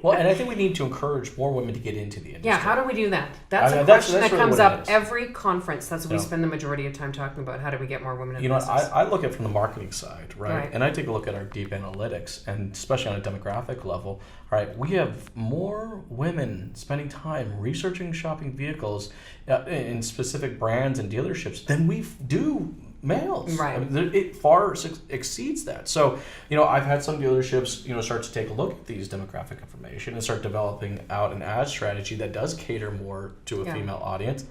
Well, and I think we need to encourage more women to get into the industry. Yeah, how do we do that? That's a question that really comes up every conference. That's what we spend the majority of time talking about. How do we get more women in the business? I look at it from the marketing side, right? And I take a look at our deep analytics, and especially on a demographic level, right? We have more women spending time researching shopping vehicles in specific brands and dealerships than we do males. Right. I mean, it far exceeds that. So, I've had some dealerships, start to take a look at these demographic information and start developing out an ad strategy that does cater more to a female audience.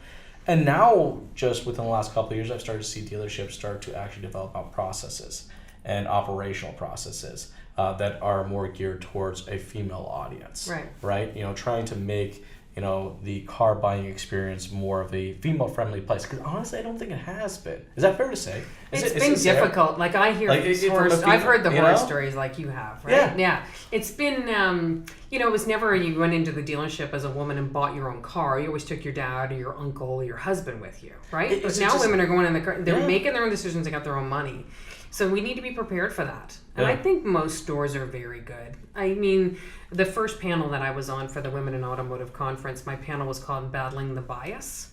And now, just within the last couple of years, I've started to see dealerships start to actually develop out processes and operational processes that are more geared towards a female audience. Right. Trying to make the car buying experience more of a female-friendly place. Because honestly, I don't think it has been. Is that fair to say? It's been difficult. Like I hear I've heard the horror stories like you have, right? Yeah. It's been, it was never you went into the dealership as a woman and bought your own car. You always took your dad or your uncle or your husband with you, right? But now women are going in the car. They're making their own decisions. They got their own money. So we need to be prepared for that. And I think most stores are very good. I mean, the first panel that I was on for the Women in Automotive conference, my panel was called Battling the Bias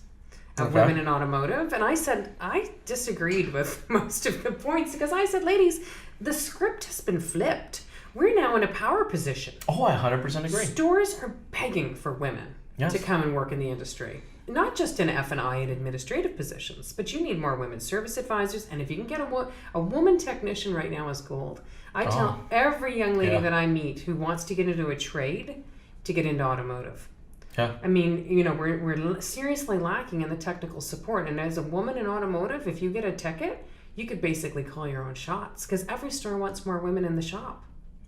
of Women in Automotive. And I said, I disagreed with most of the points because I said, ladies, the script has been flipped. We're now in a power position. Oh, I 100% agree. Stores are begging for women to come and work in the industry. Not just in F&I and administrative positions, but you need more women service advisors. And if you can get a woman technician right now is gold. I tell every young lady that I meet who wants to get into a trade to get into automotive. Yeah. I mean, we're seriously lacking in the technical support. And as a woman in automotive, if you get a ticket, you could basically call your own shots because every store wants more women in the shop.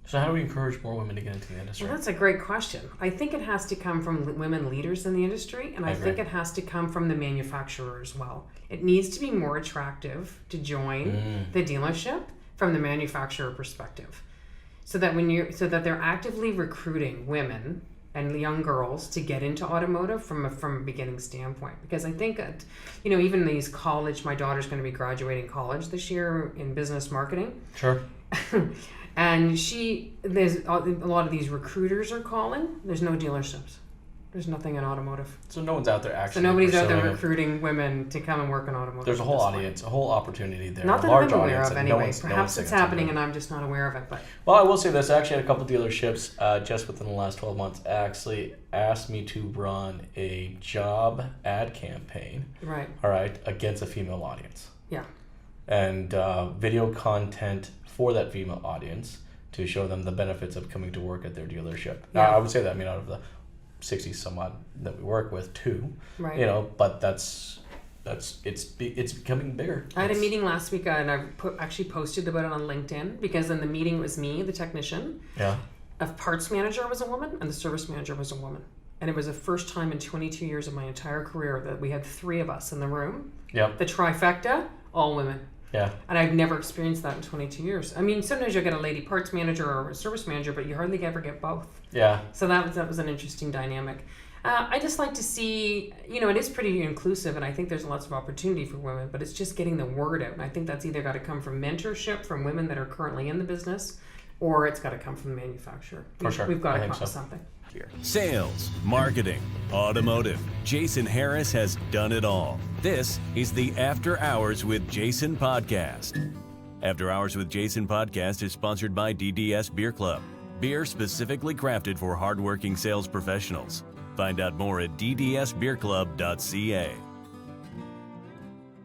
So how do we encourage more women to get into the industry? Well, that's a great question. I think it has to come from women leaders in the industry, and I think it has to come from the manufacturer as well. It needs to be more attractive to join the dealership from the manufacturer perspective, so that they're actively recruiting women and young girls to get into automotive from a beginning standpoint. Because I think that, even these college, my daughter's going to be graduating college this year in business marketing. Sure. And there's a lot of these recruiters are calling. There's no dealerships. There's nothing in automotive. So no one's out there actually. So nobody's out there recruiting women to come and work in automotive. There's a whole audience, a whole opportunity there. Not that I'm aware of anyway. Perhaps it's happening and I'm just not aware of it. But well, I will say this. I actually had a couple dealerships just within the last 12 months actually asked me to run a job ad campaign. Right. All right, against a female audience. Yeah. And video content for that female audience to show them the benefits of coming to work at their dealership. Now, I would say that, out of the 60 some odd that we work with too, but it's becoming bigger. I had a meeting last week and I actually posted about it on LinkedIn because in the meeting it was me, the technician. Yeah. A parts manager was a woman and the service manager was a woman. And it was the first time in 22 years of my entire career that we had 3 of us in the room. Yep. The trifecta, all women. Yeah. And I've never experienced that in 22 years. I mean, sometimes you'll get a lady parts manager or a service manager, but you hardly ever get both. Yeah. So that was an interesting dynamic. I just like to see, it is pretty inclusive, and I think there's lots of opportunity for women, but it's just getting the word out. And I think that's either got to come from mentorship from women that are currently in the business, or it's got to come from the manufacturer. For sure. We've got to come up with something. Sales, marketing, automotive. Jason Harris has done it all. This is the After Hours with Jason podcast. After Hours with Jason podcast is sponsored by DDS Beer Club. Beer specifically crafted for hardworking sales professionals. Find out more at ddsbeerclub.ca.